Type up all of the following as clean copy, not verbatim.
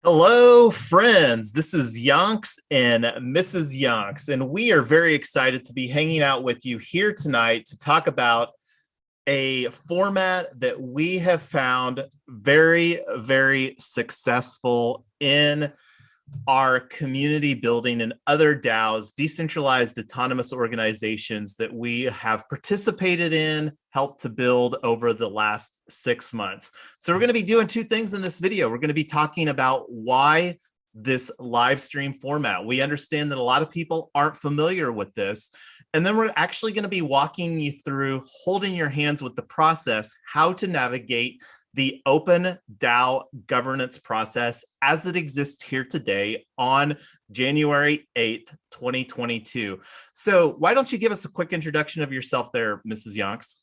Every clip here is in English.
Hello, friends. This is Yonks and Mrs. Yonks, and we are very excited to be hanging out with you here tonight to talk about a format that we have found very, very successful in our community building and other DAOs, decentralized autonomous organizations that we have participated in, helped to build over the last 6 months. So we're going to be doing two things in this video. We're going to be talking about why this live stream format. We understand that a lot of people aren't familiar with this. And then we're actually going to be walking you through, holding your hands with the process, how to navigate the Open DAO governance process as it exists here today on January 8th, 2022. So why don't you give us a quick introduction of yourself there, Mrs. Yonks?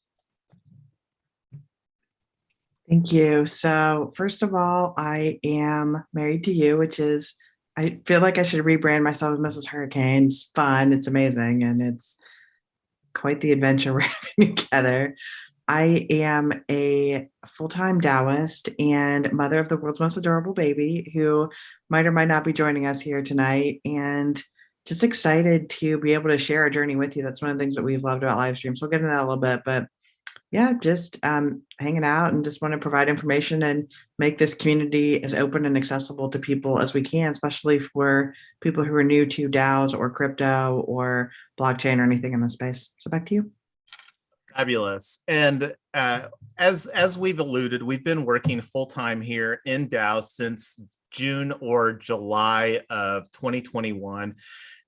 Thank you. So first of all, I am married to you, which is, I feel like I should rebrand myself as Mrs. Hurricane. It's fun, it's amazing, and it's quite the adventure we're having together. I am a full-time Taoist and mother of the world's most adorable baby who might or might not be joining us here tonight, and just excited to be able to share our journey with you. That's one of the things that we've loved about live streams. So we'll get into that a little bit, but yeah, just hanging out and just want to provide information and make this community as open and accessible to people as we can, especially for people who are new to DAOs or crypto or blockchain or anything in the space. So back to you. Fabulous. And as we've alluded, we've been working full-time here in DAO since June or July of 2021.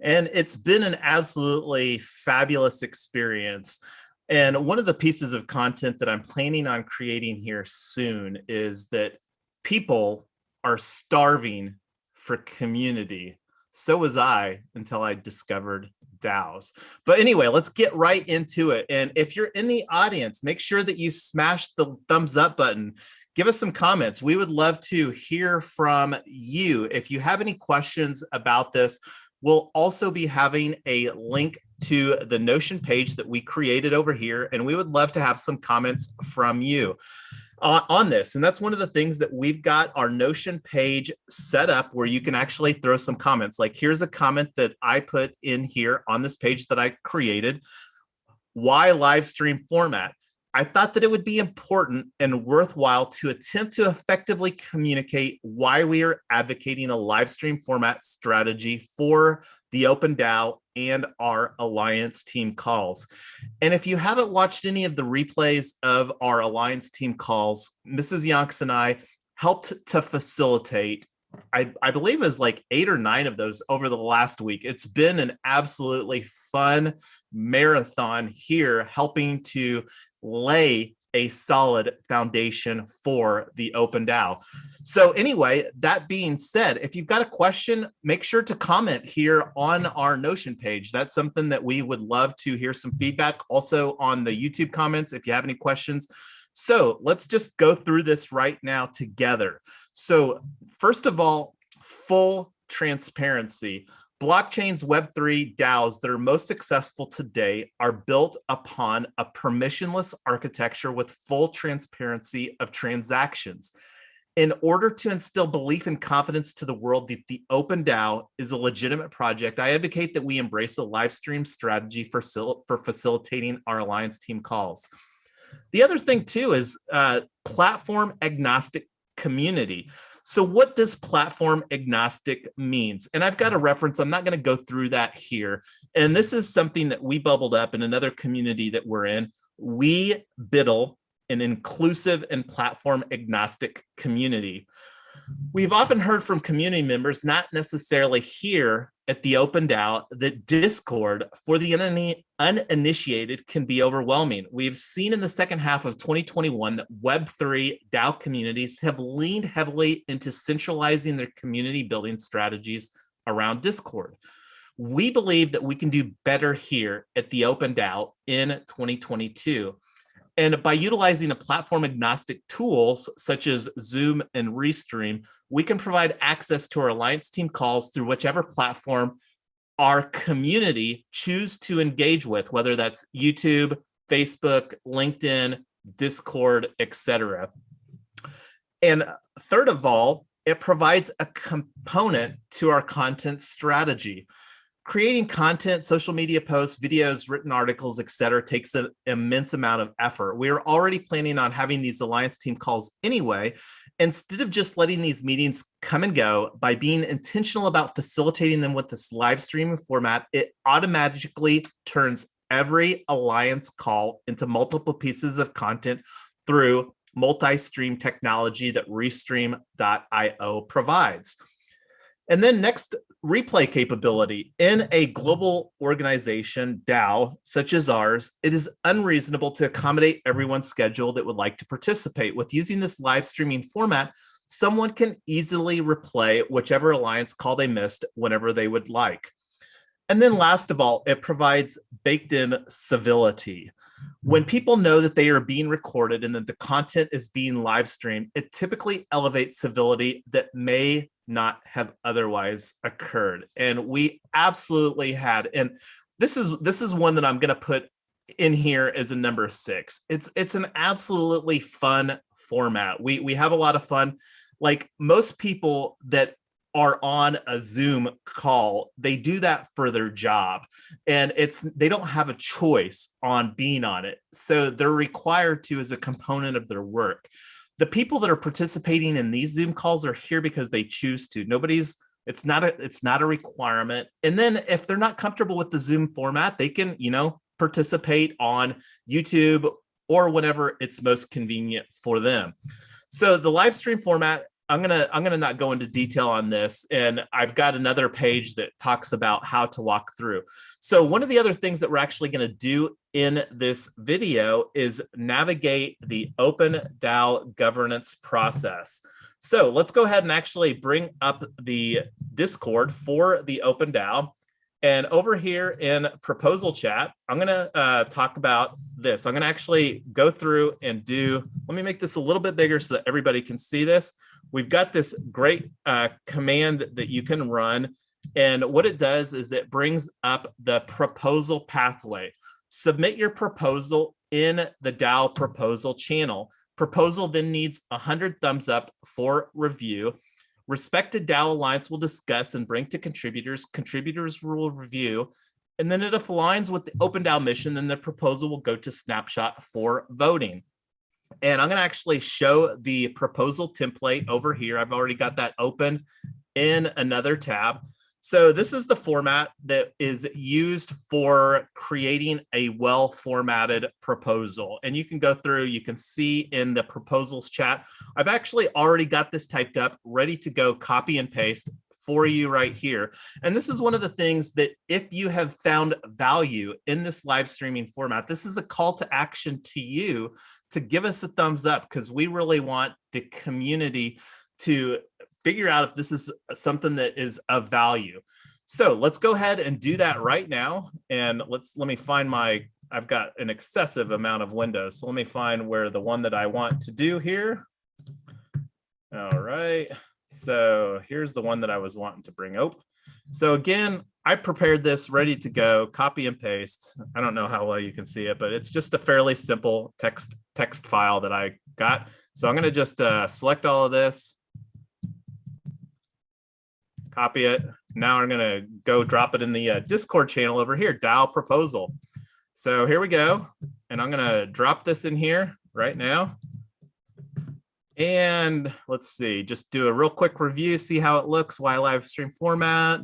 And it's been an absolutely fabulous experience. And one of the pieces of content that I'm planning on creating here soon is that people are starving for community. So was I until I discovered DAOs. But anyway, let's get right into it. And if you're in the audience, make sure that you smash the thumbs up button. Give us some comments. We would love to hear from you. If you have any questions about this, we'll also be having a link to the Notion page that we created over here, and we would love to have some comments from you on this. And that's one of the things that we've got our Notion page set up where you can actually throw some comments. Like here's a comment that I put in here on this page that I created. Why live stream format? I thought that it would be important and worthwhile to attempt to effectively communicate why we are advocating a live stream format strategy for the Open DAO and our Alliance team calls. And if you haven't watched any of the replays of our Alliance team calls, Mrs. Yonks and I helped to facilitate, I believe it was like 8 or 9 of those over the last week. It's been an absolutely fun marathon here, helping to lay a solid foundation for the Open DAO. So anyway, that being said, if you've got a question, make sure to comment here on our Notion page. That's something that we would love to hear some feedback. Also on the YouTube comments, if you have any questions. So let's just go through this right now together. So first of all, full transparency. Blockchain's Web3 DAOs that are most successful today are built upon a permissionless architecture with full transparency of transactions. In order to instill belief and confidence to the world that the Open DAO is a legitimate project, I advocate that we embrace a live stream strategy for facilitating our Alliance team calls. The other thing too is platform agnostic community. So what does platform agnostic means? And I've got a reference. I'm not going to go through that here. And this is something that we bubbled up in another community that we're in. We BIDL, an inclusive and platform agnostic community. We've often heard from community members, not necessarily here at the Open DAO, that Discord for the uninitiated can be overwhelming. We've seen in the second half of 2021 that Web3 DAO communities have leaned heavily into centralizing their community building strategies around Discord. We believe that we can do better here at the Open DAO in 2022. And by utilizing a platform agnostic tools such as Zoom and Restream, we can provide access to our Alliance team calls through whichever platform our community choose to engage with, whether that's YouTube, Facebook, LinkedIn, Discord, etc. And third of all, it provides a component to our content strategy. Creating content, social media posts, videos, written articles, etc., takes an immense amount of effort. We are already planning on having these alliance team calls anyway. Instead of just letting these meetings come and go, by being intentional about facilitating them with this live streaming format, it automatically turns every alliance call into multiple pieces of content through multi-stream technology that Restream.io provides. And then next, replay capability. In a global organization, DAO, such as ours, it is unreasonable to accommodate everyone's schedule that would like to participate. With using this live streaming format, someone can easily replay whichever alliance call they missed whenever they would like. And then last of all, it provides baked-in civility. When people know that they are being recorded and that the content is being live streamed, it typically elevates civility that may not have otherwise occurred. And we absolutely had, and this is one that I'm going to put in here as a number 6. It's an absolutely fun format. We have a lot of fun. Like most people that are on a Zoom call, they do that for their job, and they don't have a choice on being on it. So they're required to as a component of their work. The people that are participating in these Zoom calls are here because they choose to. It's not a requirement. And then if they're not comfortable with the Zoom format, they can, participate on YouTube or whenever it's most convenient for them. So the live stream format, I'm gonna not go into detail on this, and I've got another page that talks about how to walk through. So one of the other things that we're actually going to do in this video is navigate the Open DAO governance process. So let's go ahead and actually bring up the Discord for the Open DAO. And over here in proposal chat, I'm going to talk about this. I'm going to actually go through and let me make this a little bit bigger so that everybody can see this. We've got this great command that you can run. And what it does is it brings up the proposal pathway. Submit your proposal in the DAO proposal channel. Proposal then needs 100 thumbs up for review. Respected DAO Alliance will discuss and bring to contributors. Contributors will review. And then if it aligns with the Open DAO mission, then the proposal will go to Snapshot for voting. And I'm going to actually show the proposal template over here. I've already got that open in another tab. So this is the format that is used for creating a well-formatted proposal. And you can go through, you can see in the proposals chat, I've actually already got this typed up, ready to go copy and paste for you right here. And this is one of the things that if you have found value in this live streaming format, this is a call to action to you to give us a thumbs up, because we really want the community to figure out if this is something that is of value. So let's go ahead and do that right now. And let me find I've got an excessive amount of windows. So let me find where the one that I want to do here. All right. So here's the one that I was wanting to bring up. So again, I prepared this ready to go, copy and paste. I don't know how well you can see it, but it's just a fairly simple text file that I got. So I'm going to just select all of this, copy it. Now I'm going to go drop it in the Discord channel over here, DAO proposal. So here we go. And I'm going to drop this in here right now. And let's see, just do a real quick review, see how it looks, why live stream format.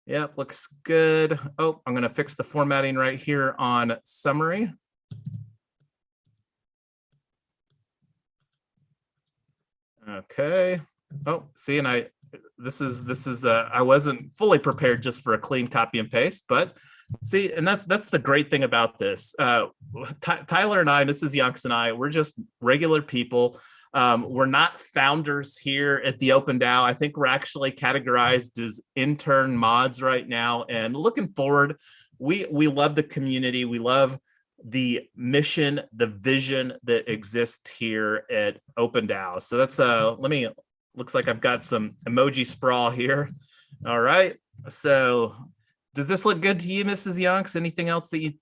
Yep, looks good. Oh, I'm going to fix the formatting right here on summary. Okay. Oh, see, and I wasn't fully prepared just for a clean copy and paste, but see, and that's the great thing about this. Tyler and I, Mrs. Yonks and I, we're just regular people. We're not founders here at the Open DAO. I think we're actually categorized as intern mods right now. And looking forward, we love the community. We love the mission, the vision that exists here at Open DAO. So that's looks like I've got some emoji sprawl here. All right. So does this look good to you, Mrs. Yonks? Anything else that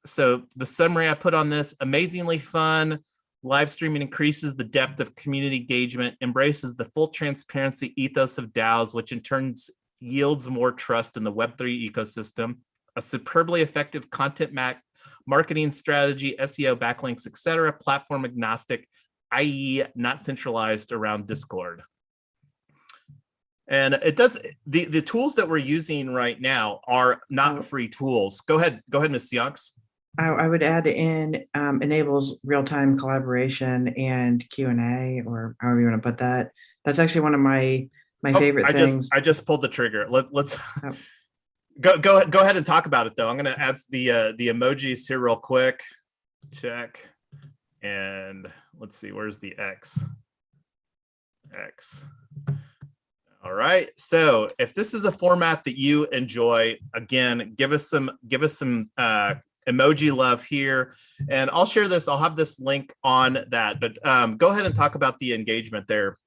so the summary I put on this, amazingly fun, Live streaming increases the depth of community engagement, embraces the full transparency ethos of DAOs, which in turn yields more trust in the Web3 ecosystem, a superbly effective content marketing strategy, SEO, backlinks, etc., platform agnostic, i.e. not centralized around Discord. And it does, the tools that we're using right now are not free tools. Go ahead, Ms. Yonks. I would add in enables real-time collaboration and Q&A, or however you want to put that. That's actually one of my favorite things. I just pulled the trigger. Let's go ahead and talk about it though. I'm going to add the emojis here real quick. Check. And let's see, where's the X? All right. So if this is a format that you enjoy, again, give us some emoji love here, and I'll share this. I'll have this link on that, but go ahead and talk about the engagement there.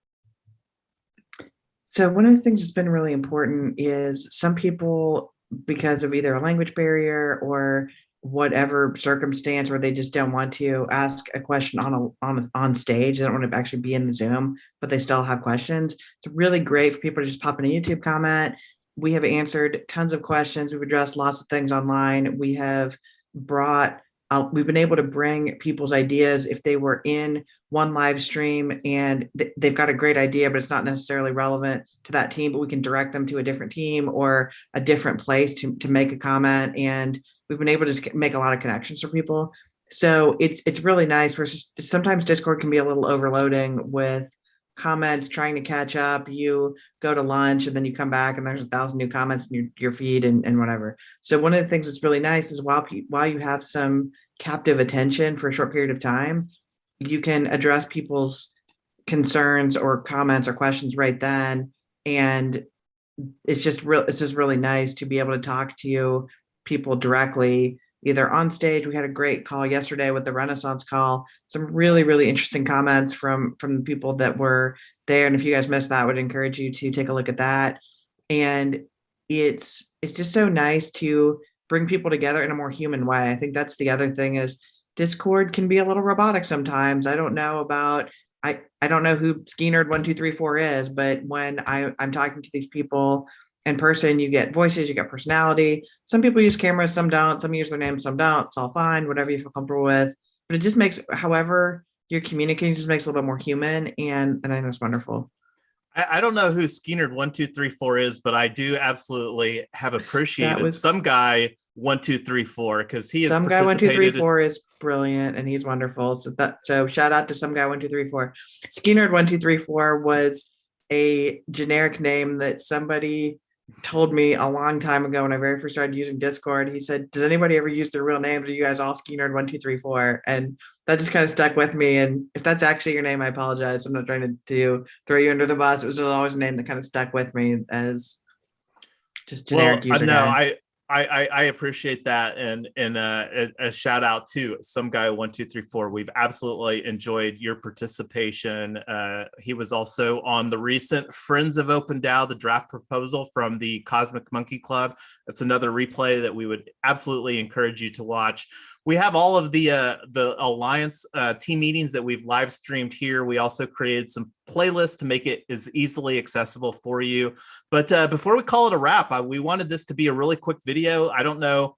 So one of the things that's been really important is some people, because of either a language barrier or whatever circumstance where they just don't want to ask a question on stage, they don't want to actually be in the Zoom, but they still have questions. It's really great for people to just pop in a YouTube comment. We have answered tons of questions. We've addressed lots of things online. We have we've been able to bring people's ideas if they were in one live stream and they've got a great idea, but it's not necessarily relevant to that team, but we can direct them to a different team or a different place to make a comment. And we've been able to just make a lot of connections for people. So it's really nice. Versus sometimes Discord can be a little overloading with comments, trying to catch up. You go to lunch and then you come back and there's 1,000 new comments in your feed and whatever. So one of the things that's really nice is while you have some captive attention for a short period of time, you can address people's concerns or comments or questions right then. And it's just really nice to be able to talk to people directly, either on stage. We had a great call yesterday with the Renaissance call, some really, really interesting comments from the people that were there. And if you guys missed that, I would encourage you to take a look at that. And it's just so nice to bring people together in a more human way. I think that's the other thing is Discord can be a little robotic sometimes. I don't know who Skeenerd1234 is, but when I'm talking to these people in person, you get voices, you get personality. Some people use cameras, some don't. Some use their names, some don't. It's all fine, whatever you feel comfortable with. But it just makes, however you're communicating, just makes it a little bit more human, and I think that's wonderful. I don't know who Skeenerd1234 is, but I do absolutely have appreciated some guy 1234 because he is some guy 1234 is brilliant and he's wonderful. So shout out to some guy 1234. Skeenerd1234 was a generic name that somebody told me a long time ago when I very first started using Discord. He said, "Does anybody ever use their real names? Are you guys all Skeenerd1234?" And that just kind of stuck with me. And if that's actually your name, I apologize. I'm not trying to throw you under the bus. It was always a name that kind of stuck with me as just generic user guy. I appreciate that, and a shout out to some guy 1234. We've absolutely enjoyed your participation. He was also on the recent Friends of Open DAO, the draft proposal from the Cosmic Monkey Club. That's another replay that we would absolutely encourage you to watch. We have all of the Alliance team meetings that we've live streamed here. We also created some playlists to make it as easily accessible for you. But before we call it a wrap, we wanted this to be a really quick video. I don't know.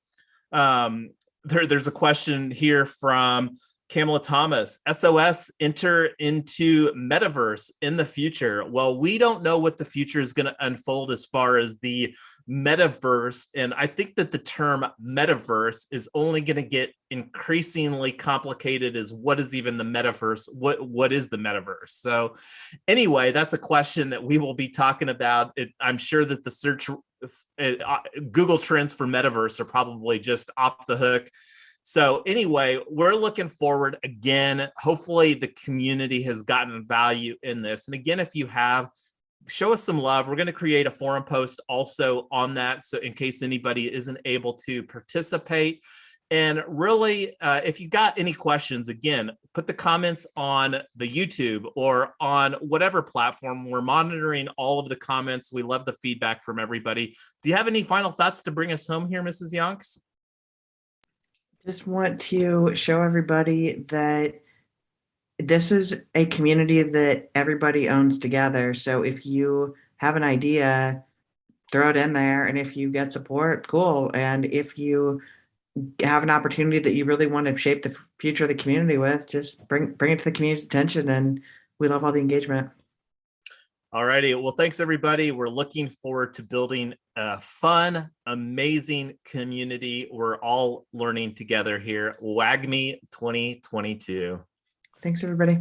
There's a question here from Kamala Thomas. SOS enter into metaverse in the future. Well, we don't know what the future is going to unfold as far as the metaverse, and I think that the term metaverse is only going to get increasingly complicated as what is even the metaverse, what is the metaverse. So anyway, that's a question that we will be talking about. I'm sure that the search Google trends for metaverse are probably just off the hook. So anyway, we're looking forward again. Hopefully the community has gotten value in this. And again, if you have, show us some love. We're going to create a forum post also on that, so in case anybody isn't able to participate. And really, if you got any questions, again, put the comments on the YouTube or on whatever platform. We're monitoring all of the comments. We love the feedback from everybody. Do you have any final thoughts to bring us home here, Mrs. Yonks? Just want to show everybody that this is a community that everybody owns together. So if you have an idea, throw it in there. And if you get support, cool. And if you have an opportunity that you really want to shape the future of the community with, just bring it to the community's attention. And we love all the engagement. All righty. Well, thanks, everybody. We're looking forward to building a fun, amazing community. We're all learning together here. WAGMI 2022. Thanks, everybody.